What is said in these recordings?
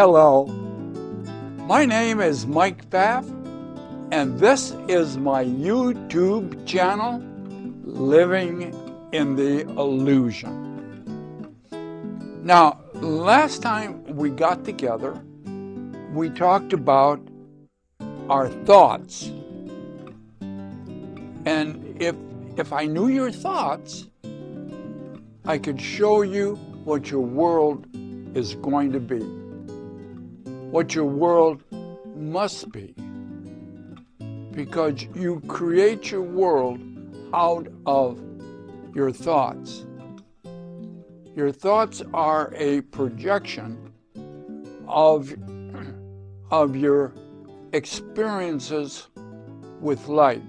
Hello, my name is Mike Pfaff, and this is my YouTube channel, Living in the Illusion. Now, last time we got together, we talked about our thoughts. And if I knew your thoughts, I could show you what your world is going to be, what your world must be, because you create your world out of your thoughts. Your thoughts are a projection of your experiences with life.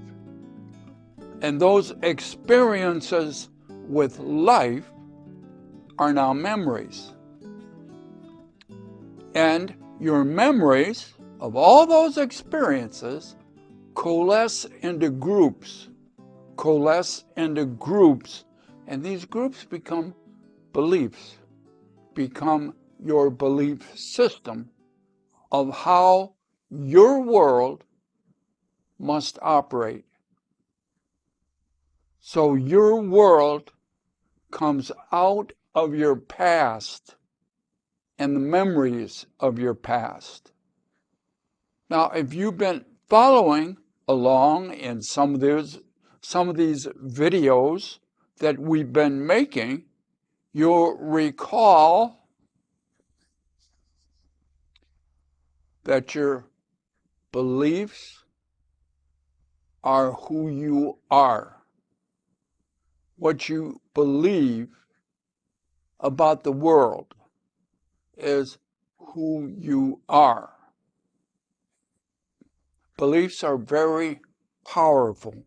And those experiences with life are now memories. And your memories of all those experiences coalesce into groups, and these groups become beliefs, become your belief system of how your world must operate. So your world comes out of your past and the memories of your past. Now, if you've been following along in some of these videos that we've been making, you'll recall that your beliefs are who you are. What you believe about the world is who you are. Beliefs are very powerful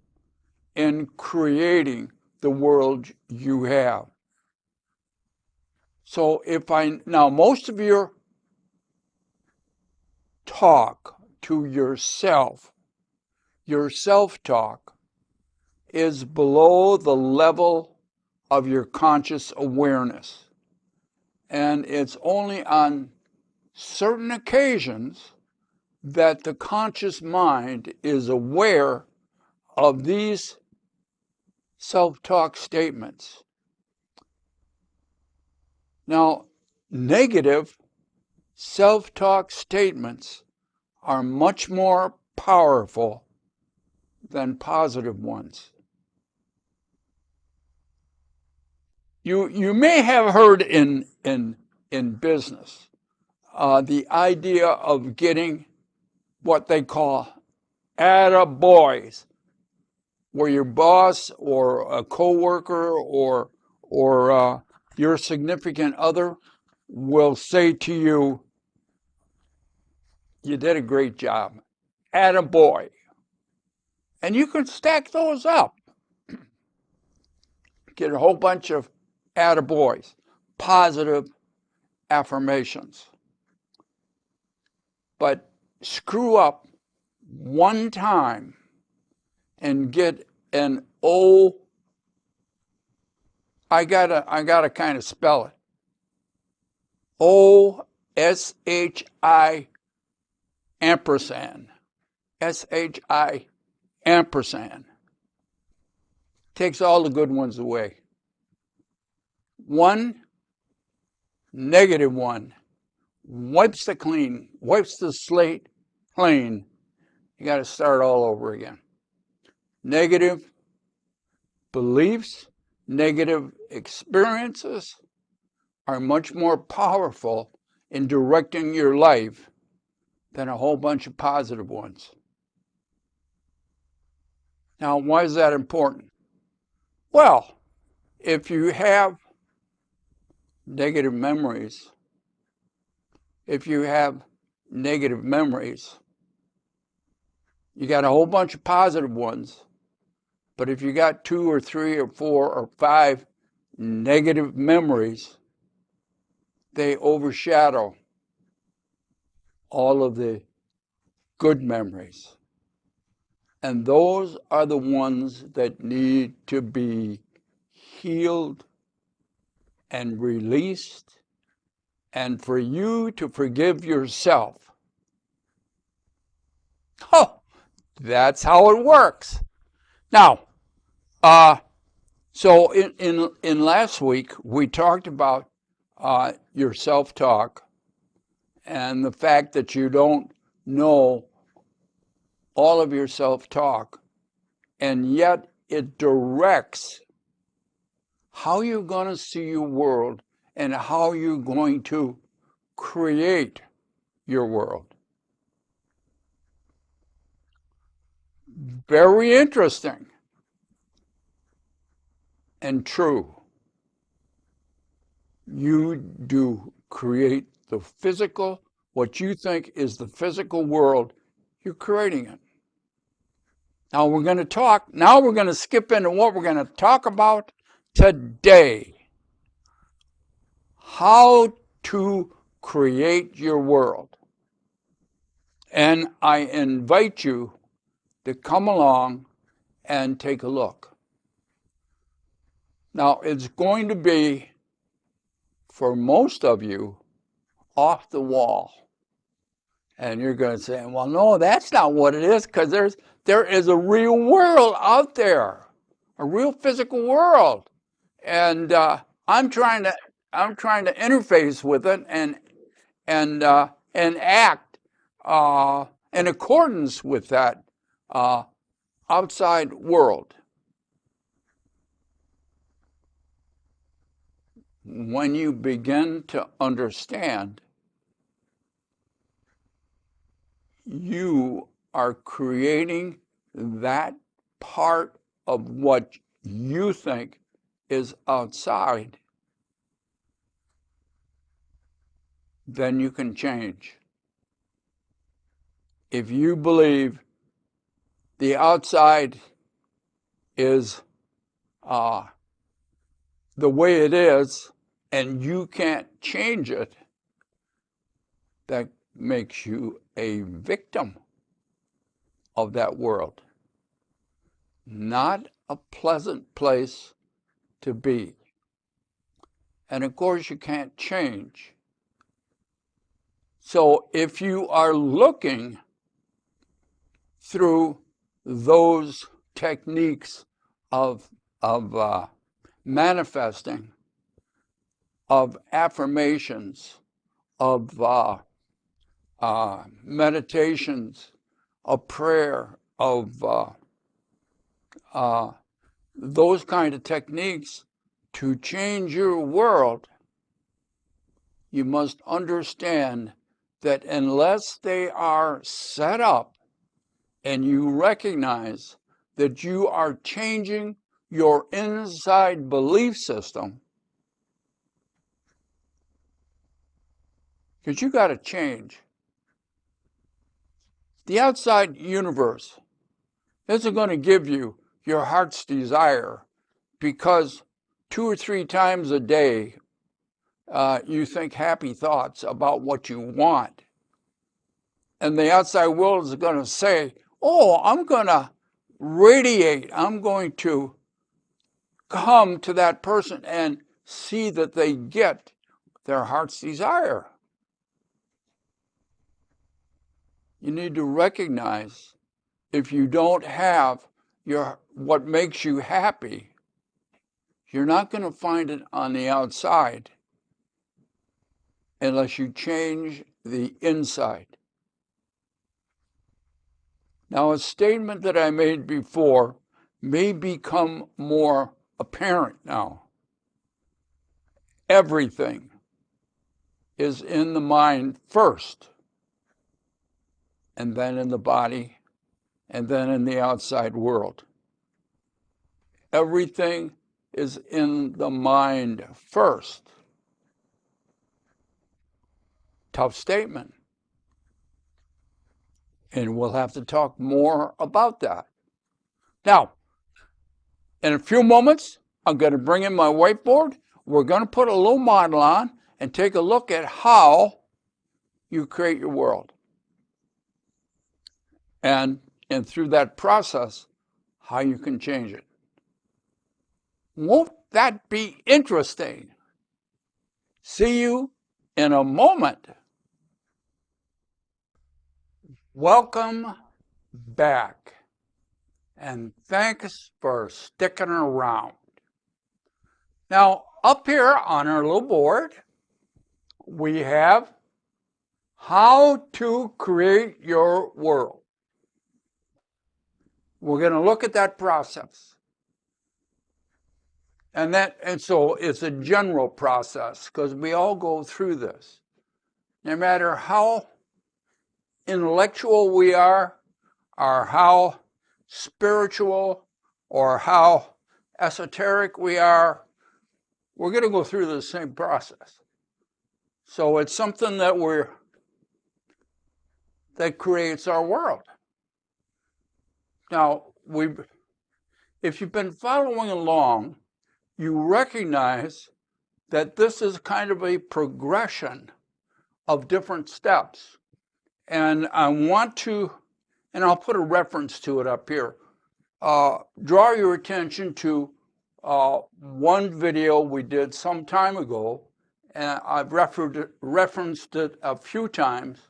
in creating the world you have. So now most of your talk to yourself, your self-talk, is below the level of your conscious awareness. And it's only on certain occasions that the conscious mind is aware of these self-talk statements. Now, negative self-talk statements are much more powerful than positive ones. You may have heard in business the idea of getting what they call attaboys, where your boss or a coworker or your significant other will say to you, "You did a great job, attaboy." And you can stack those up. Get a whole bunch of attaboys, positive affirmations. But screw up one time and get an O. I gotta kind of spell it. O-S-H-I ampersand. S-H-I ampersand. Takes all the good ones away. One, negative one, wipes the slate clean. You got to start all over again. Negative beliefs, negative experiences are much more powerful in directing your life than a whole bunch of positive ones. Now, why is that important? Well, if you have negative memories, you got a whole bunch of positive ones. But if you got 2 or 3 or 4 or 5 negative memories, they overshadow all of the good memories. And those are the ones that need to be healed and released and for you to forgive yourself. Oh, that's how it works. Now, so in last week, we talked about your self-talk and the fact that you don't know all of your self-talk, and yet it directs how you're going to see your world and how you're going to create your world. Very interesting and true. You do create the physical, what you think is the physical world, you're creating it. Now we're going to skip into what we're going to talk about today. How to create your world. And I invite you to come along and take a look. Now, it's going to be, for most of you, off the wall. And you're going to say, well, no, that's not what it is, because there is a real world out there, a real physical world. And I'm trying to interface with it and act in accordance with that outside world. When you begin to understand, you are creating that part of what you think is outside, then you can change. If you believe the outside is the way it is and you can't change it, that makes you a victim of that world. Not a pleasant place to be. And of course, you can't change. So if you are looking through those techniques of manifesting, of affirmations, of meditations, of prayer, of those kind of techniques to change your world, you must understand that unless they are set up and you recognize that you are changing your inside belief system, because you got to change. The outside universe isn't going to give you your heart's desire because 2 or 3 times a day you think happy thoughts about what you want. And the outside world is going to say, oh, I'm going to radiate. I'm going to come to that person and see that they get their heart's desire. You need to recognize if you don't have what makes you happy, you're not going to find it on the outside unless you change the inside. Now, a statement that I made before may become more apparent now. Everything is in the mind first, and then in the body, and then in the outside world. Everything is in the mind first. Tough statement. And we'll have to talk more about that. Now, in a few moments, I'm going to bring in my whiteboard. We're going to put a little model on and take a look at how you create your world. And through that process, how you can change it. Won't that be interesting? See you in a moment. Welcome back, and thanks for sticking around. Now, up here on our little board, we have how to create your world. We're going to look at that process. And so it's a general process because we all go through this. No matter how intellectual we are, or how spiritual, or how esoteric we are, we're going to go through the same process. So it's something that creates our world. Now, if you've been following along, you recognize that this is kind of a progression of different steps. And I want to, and I'll put a reference to it up here, draw your attention to one video we did some time ago, and I've referenced it a few times,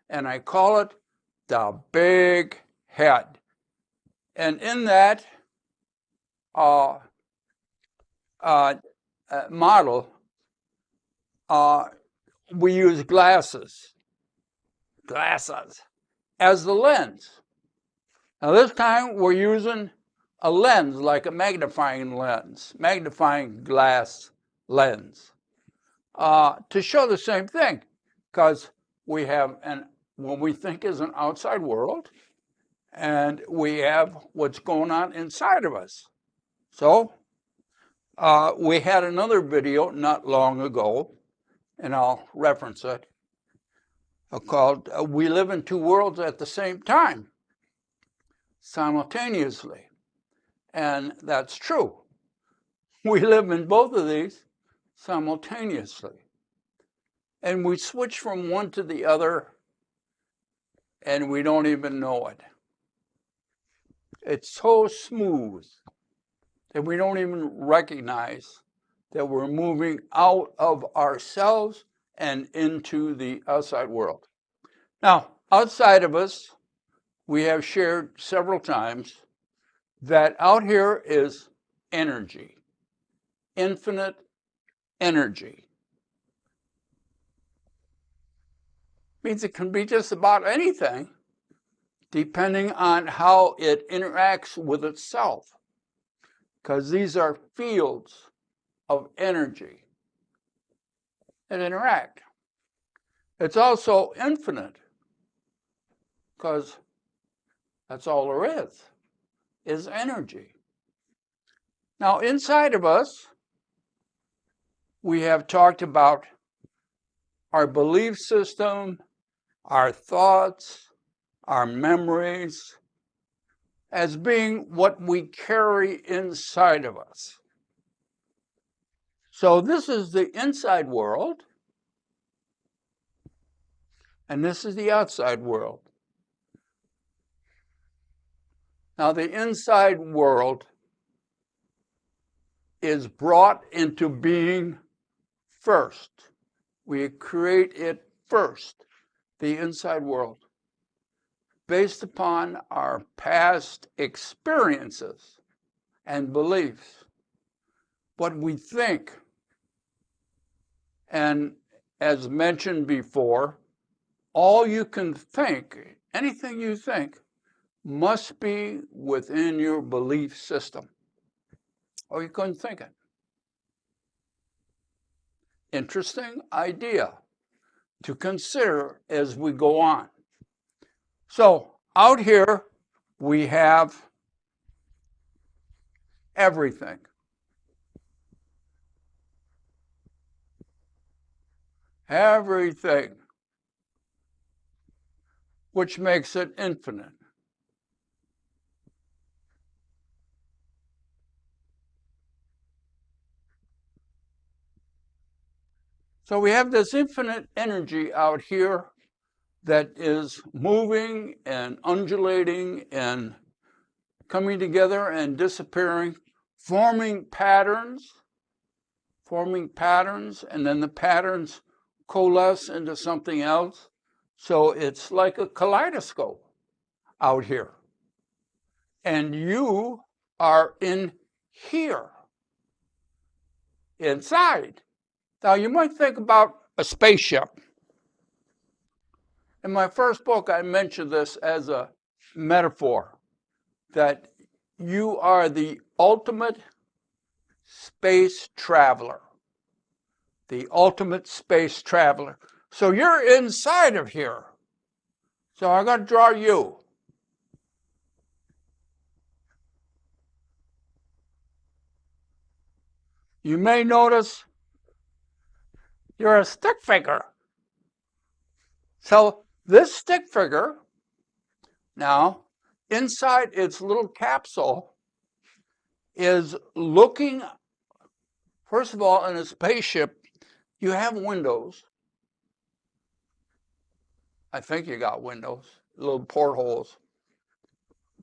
and I call it the big head. And in that model, we use glasses as the lens. Now this time we're using a lens like a magnifying glass lens, to show the same thing, because we have what we think is an outside world, and we have what's going on inside of us. So we had another video not long ago, and I'll reference it, called We Live in Two Worlds at the Same Time, simultaneously. And that's true. We live in both of these simultaneously. And we switch from one to the other, and we don't even know it. It's so smooth that we don't even recognize that we're moving out of ourselves and into the outside world. Now, outside of us, we have shared several times that out here is energy, infinite energy. Means it can be just about anything, depending on how it interacts with itself, because these are fields of energy that interact. It's also infinite, because that's all there is energy. Now, inside of us, we have talked about our belief system, our thoughts, our memories, as being what we carry inside of us. So this is the inside world, and this is the outside world. Now, the inside world is brought into being first. We create it first, the inside world, based upon our past experiences and beliefs, what we think. And as mentioned before, all you can think, anything you think, must be within your belief system, or you couldn't think it. Interesting idea to consider as we go on. So out here we have everything. Everything, which makes it infinite. So we have this infinite energy out here that is moving and undulating and coming together and disappearing, forming patterns, and then the patterns coalesce into something else. So it's like a kaleidoscope out here. And you are in here, inside. Now, you might think about a spaceship. In my first book, I mentioned this as a metaphor, that you are the ultimate space traveler. The ultimate space traveler. So you're inside of here. So I'm going to draw you. You may notice you're a stick figure. So this stick figure, now, inside its little capsule, is looking, first of all, in a spaceship, you have windows. I think you got windows, little portholes.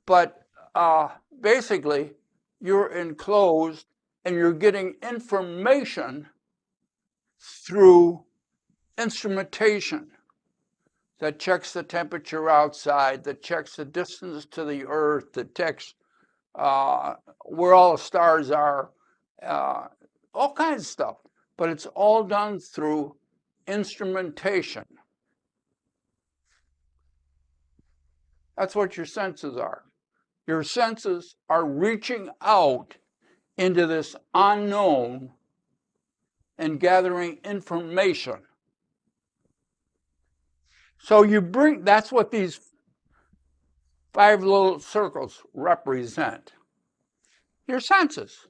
But basically, you're enclosed and you're getting information through instrumentation that checks the temperature outside, that checks the distance to the Earth, that checks where all the stars are, all kinds of stuff. But it's all done through instrumentation. That's what your senses are. Your senses are reaching out into this unknown and gathering information. So you bring, that's what these 5 little circles represent. Your senses.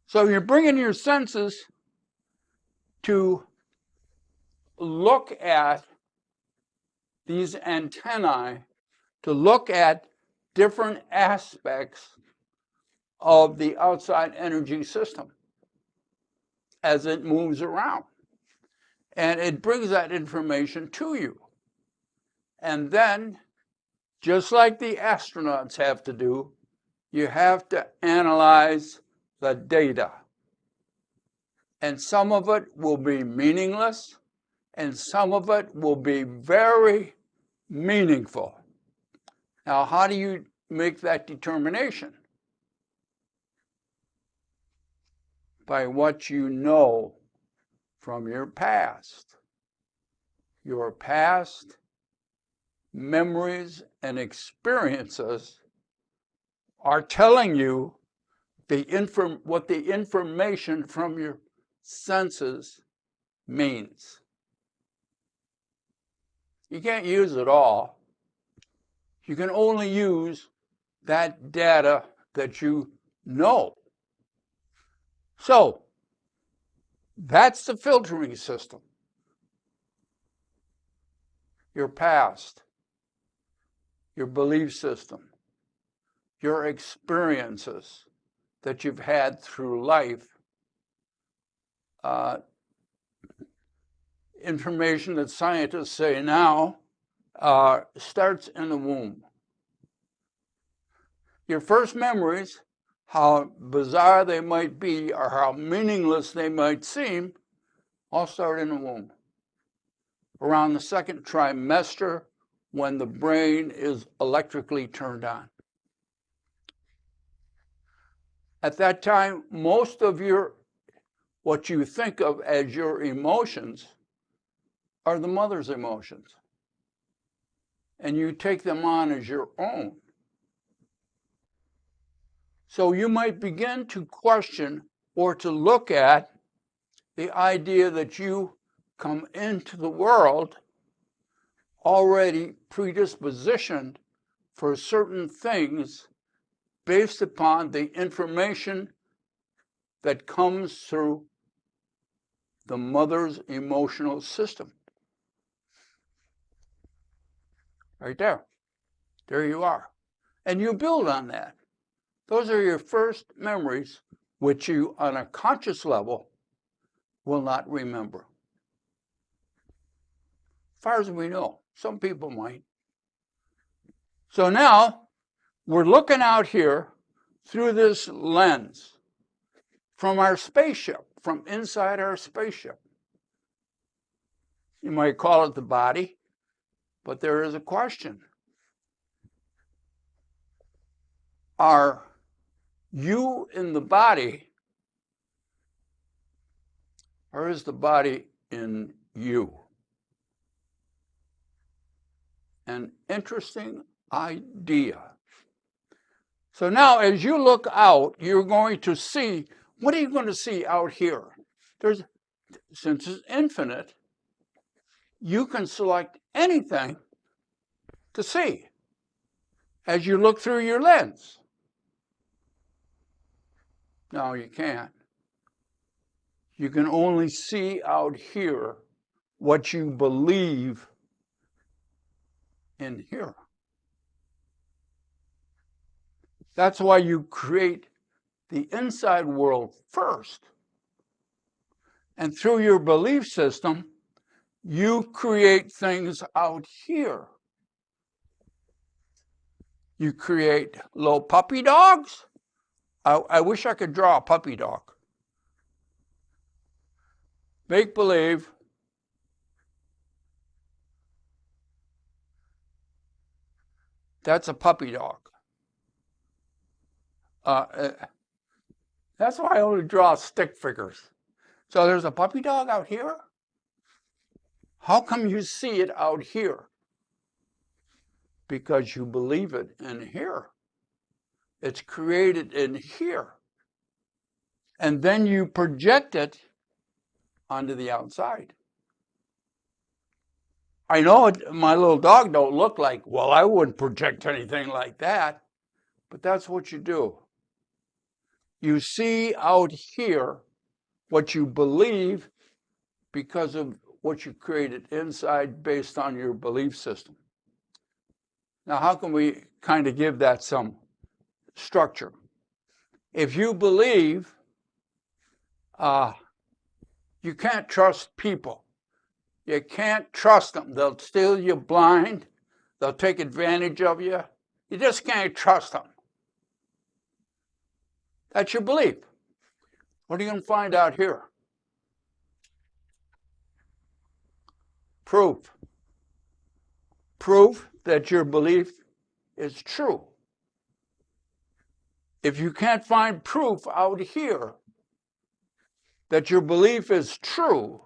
So you're bringing your senses to look at these antennae, to look at different aspects of the outside energy system as it moves around. And it brings that information to you. And then, just like the astronauts have to do, you have to analyze the data. And some of it will be meaningless, and some of it will be very meaningful. Now, how do you make that determination? By what you know from your past. Your past memories and experiences are telling you what the information from your senses means. You can't use it all. You can only use that data that you know. So, that's the filtering system. Your past, your belief system, your experiences that you've had through life, information that scientists say now starts in the womb. Your first memories, how bizarre they might be or how meaningless they might seem, all start in the womb. Around the second trimester, when the brain is electrically turned on. At that time, most of what you think of as your emotions are the mother's emotions. And you take them on as your own. So you might begin to question or to look at the idea that you come into the world already predispositioned for certain things based upon the information that comes through the mother's emotional system. Right there. There you are. And you build on that. Those are your first memories, which you, on a conscious level, will not remember. As far as we know, some people might. So now, we're looking out here through this lens from our spaceship, from inside our spaceship. You might call it the body, but there is a question. Are you in the body, or is the body in you? An interesting idea. So now as you look out, you're going to see, what are you going to see out here? Since it's infinite, you can select anything to see as you look through your lens. No, you can't. You can only see out here what you believe in here. That's why you create the inside world first. And through your belief system, you create things out here. You create little puppy dogs. I wish I could draw a puppy dog. Make believe. That's a puppy dog. That's why I only draw stick figures. So there's a puppy dog out here. How come you see it out here? Because you believe it in here. It's created in here. And then you project it onto the outside. I know my little dog don't look like, well, I wouldn't project anything like that, but that's what you do. You see out here what you believe because of what you created inside based on your belief system. Now, how can we kind of give that some structure? If you believe you can't trust people, you can't trust them. They'll steal you blind. They'll take advantage of you. You just can't trust them. That's your belief. What are you going to find out here? Proof. Proof that your belief is true. If you can't find proof out here that your belief is true,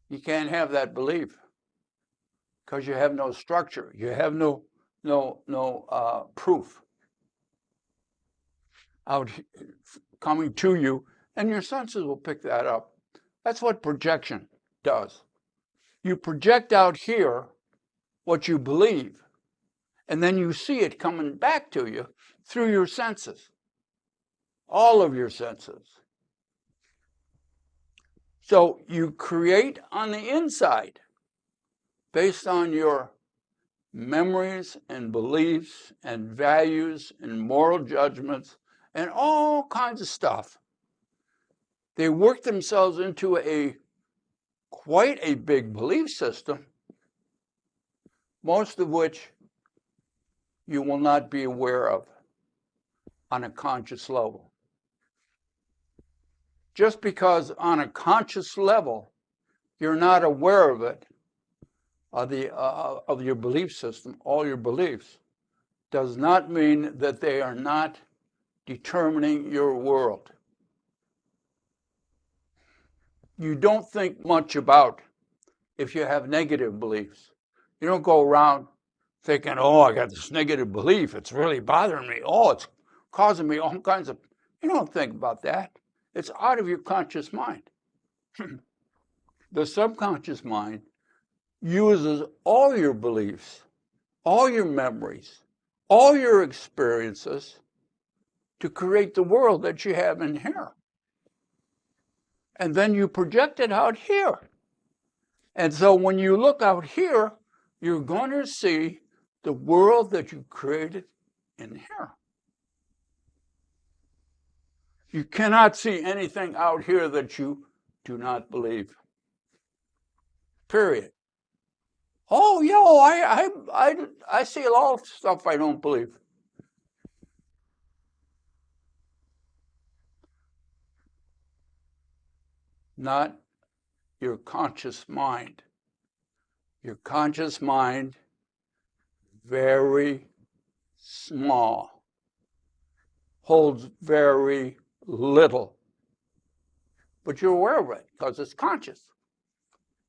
you can't have that belief because you have no structure. You have no proof out coming to you, and your senses will pick that up. That's what projection does. You project out here what you believe, and then you see it coming back to you through your senses, all of your senses. So you create on the inside based on your memories and beliefs and values and moral judgments and all kinds of stuff. They work themselves into quite a big belief system, most of which you will not be aware of on a conscious level. Just because on a conscious level you're not aware of it, of your belief system, all your beliefs, does not mean that they are not determining your world. You don't think much about if you have negative beliefs. You don't go around thinking, oh, I got this negative belief. It's really bothering me. Oh, it's causing me all kinds of... You don't think about that. It's out of your conscious mind. The subconscious mind uses all your beliefs, all your memories, all your experiences to create the world that you have in here. And then you project it out here. And so when you look out here, you're going to see the world that you created in here. You cannot see anything out here that you do not believe. Period. Oh, yo, I see a lot of stuff I don't believe. Not your conscious mind. Your conscious mind, very small, holds very little. But you're aware of it because it's conscious.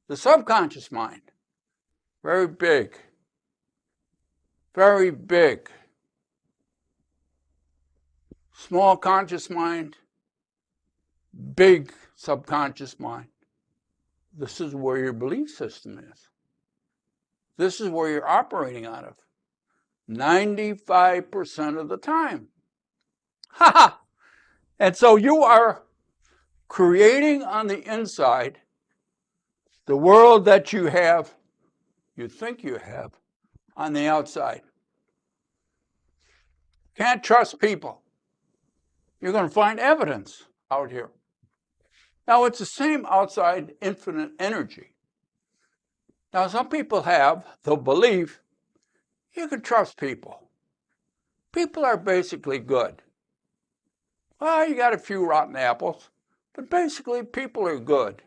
The subconscious mind, very big. Very big. Small conscious mind, big subconscious mind. This is where your belief system is. This is where you're operating out of 95% of the time. Ha ha! And so you are creating on the inside the world that you have, you think you have, on the outside. Can't trust people. You're going to find evidence out here. Now, it's the same outside infinite energy. Now, some people have the belief you can trust people. People are basically good. Well, you got a few rotten apples, but basically people are good.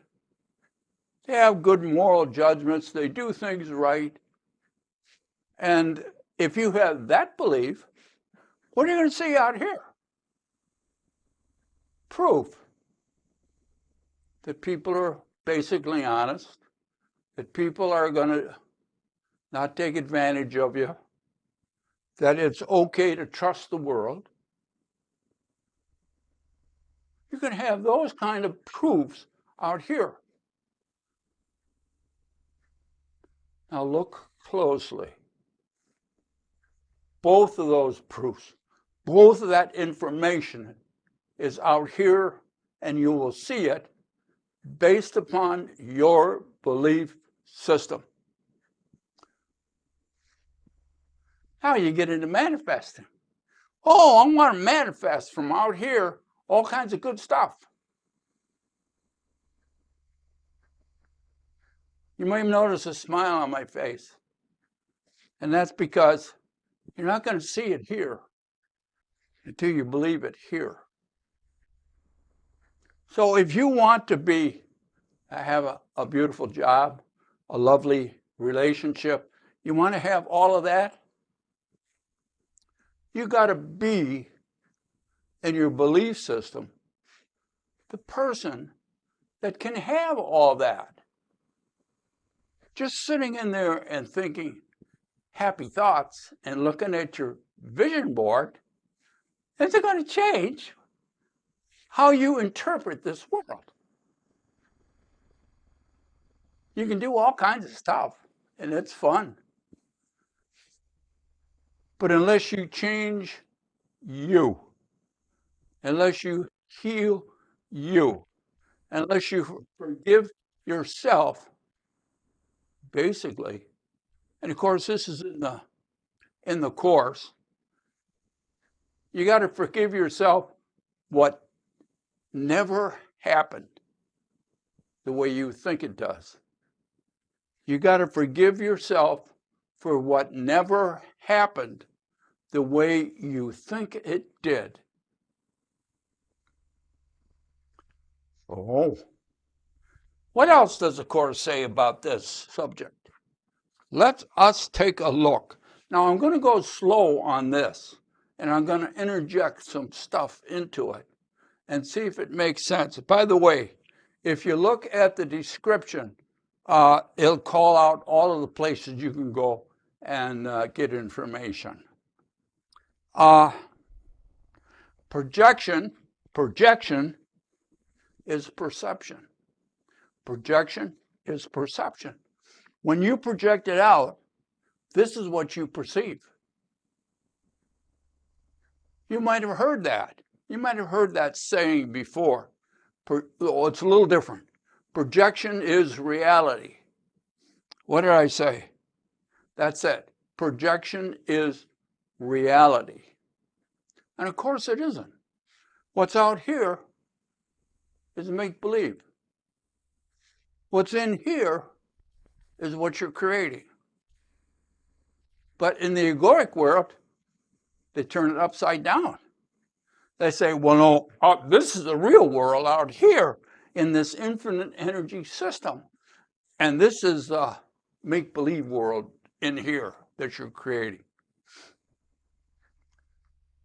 They have good moral judgments. They do things right. And if you have that belief, what are you going to see out here? Proof that people are basically honest, that people are going to not take advantage of you, that it's okay to trust the world. You can have those kind of proofs out here. Now look closely. Both of those proofs, both of that information is out here, and you will see it based upon your belief system. How you get into manifesting? Oh, I want to manifest from out here all kinds of good stuff. You may notice a smile on my face, and that's because you're not going to see it here until you believe it here. So if you want to have a beautiful job, a lovely relationship, you want to have all of that, you got to be, in your belief system, the person that can have all that. Just sitting in there and thinking happy thoughts and looking at your vision board isn't going to change how you interpret this world. You can do all kinds of stuff, and it's fun. But unless you change you, unless you heal you, unless you forgive yourself, basically, and of course this is in the course, you got to forgive yourself what never happened the way you think it does. You got to forgive yourself for what never happened the way you think it did. Oh. What else does the Course say about this subject? Let us take a look. Now, I'm going to go slow on this, and I'm going to interject some stuff into it and see if it makes sense. By the way, if you look at the description, it'll call out all of the places you can go and get information. Projection is perception. Projection is perception. When you project it out, this is what you perceive. You might have heard that. You might have heard that saying before. It's a little different. Projection is reality. What did I say? That's it. Projection is reality. And of course it isn't. What's out here is make-believe. What's in here is what you're creating. But in the egoic world, they turn it upside down. They say, well, no, this is the real world out here. in this infinite energy system. And this is a make-believe world in here that you're creating.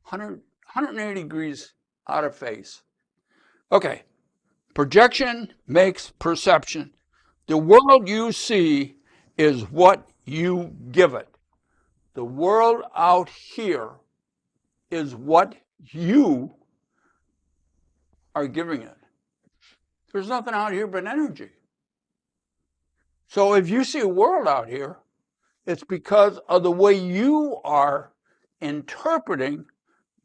180 degrees out of phase. Okay, projection makes perception. The world you see is what you give it. The world out here is what you are giving it. There's nothing out here but energy. So if you see a world out here, it's because of the way you are interpreting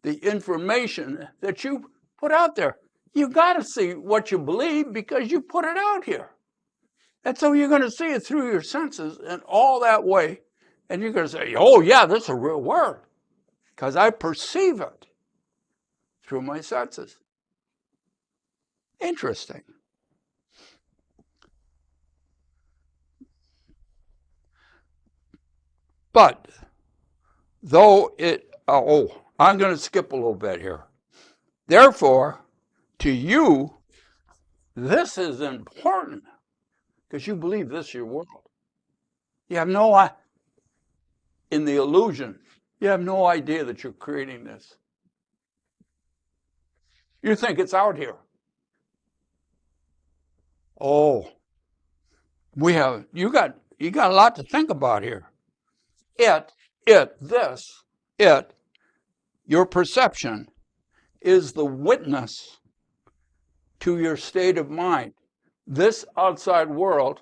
the information that you put out there. You got to see what you believe because you put it out here. And so you're going to see it through your senses and all that way. And you're going to say, oh, yeah, this is a real world because I perceive it through my senses. Interesting. But though it, I'm going to skip a little bit here. Therefore, to you, this is important because you believe this is your world. You have no, in the illusion, you have no idea that you're creating this. You think it's out here. Oh, you got a lot to think about here. Your perception is the witness to your state of mind. This outside world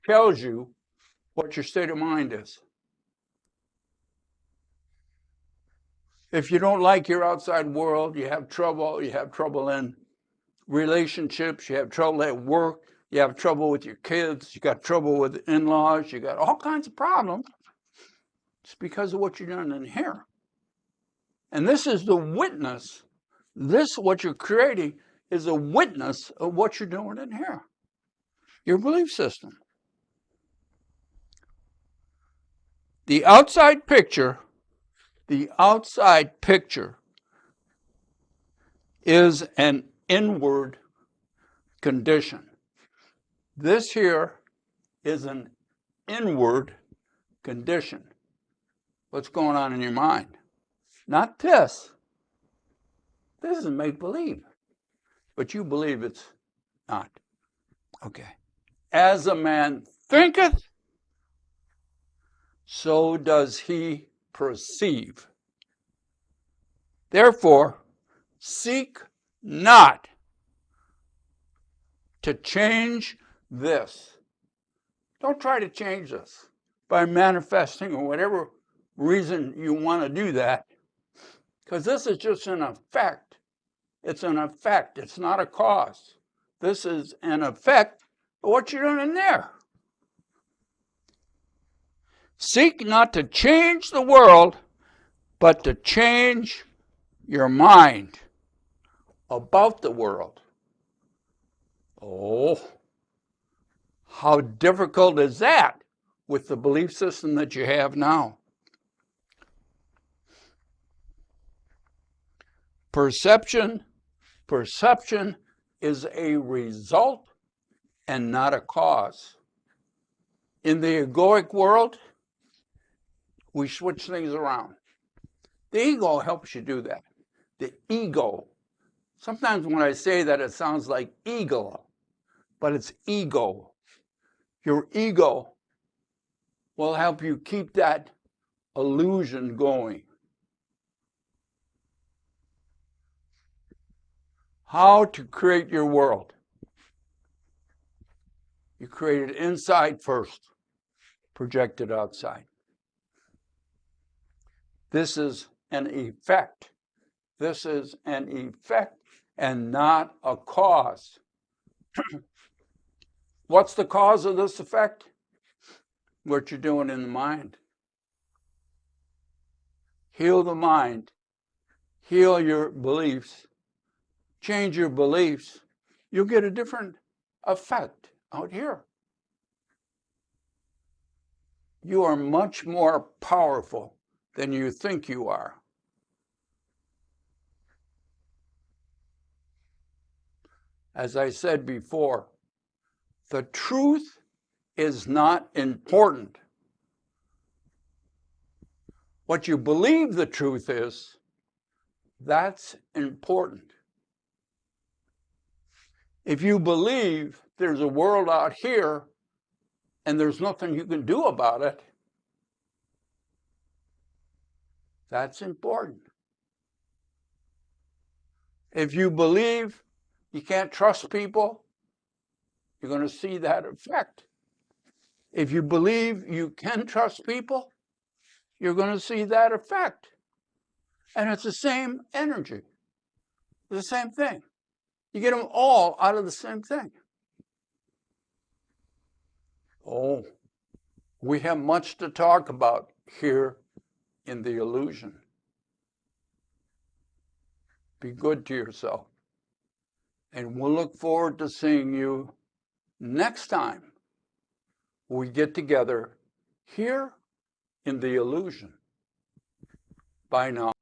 tells you what your state of mind is. If you don't like your outside world, you have trouble in relationships, you have trouble at work, you have trouble with your kids, you got trouble with in-laws, you got all kinds of problems. It's because of what you're doing in here. And this is the witness. What you're creating is a witness of what you're doing in here. Your belief system. The outside picture is an inward condition. This here is an inward condition. What's going on in your mind? Not this. This is make-believe. But you believe it's not. Okay. As a man thinketh, so does he perceive. Therefore, seek not to change this. Don't try to change this by manifesting or whatever reason you want to do that, because this is just an effect. It's an effect. It's not a cause. This is an effect of what you're doing in there. Seek not to change the world, but to change your mind about the world. Oh, how difficult is that with the belief system that you have now? Perception is a result and not a cause. In the egoic world, we switch things around. The ego helps you do that. The ego. Sometimes when I say that, it sounds like eagle, but it's ego. Your ego will help you keep that illusion going. How to create your world. You create it inside first, project it outside. This is an effect. This is an effect and not a cause. What's the cause of this effect? What you're doing in the mind. Heal the mind. Heal your beliefs. Change your beliefs. You'll get a different effect out here. You are much more powerful than you think you are. As I said before, the truth is not important. What you believe the truth is, that's important. If you believe there's a world out here and there's nothing you can do about it, that's important. If you believe you can't trust people, you're going to see that effect. If you believe you can trust people, you're going to see that effect. And it's the same energy, the same thing. You get them all out of the same thing. Oh, we have much to talk about here in the illusion. Be good to yourself. And we'll look forward to seeing you next time we get together here in the illusion. Bye now.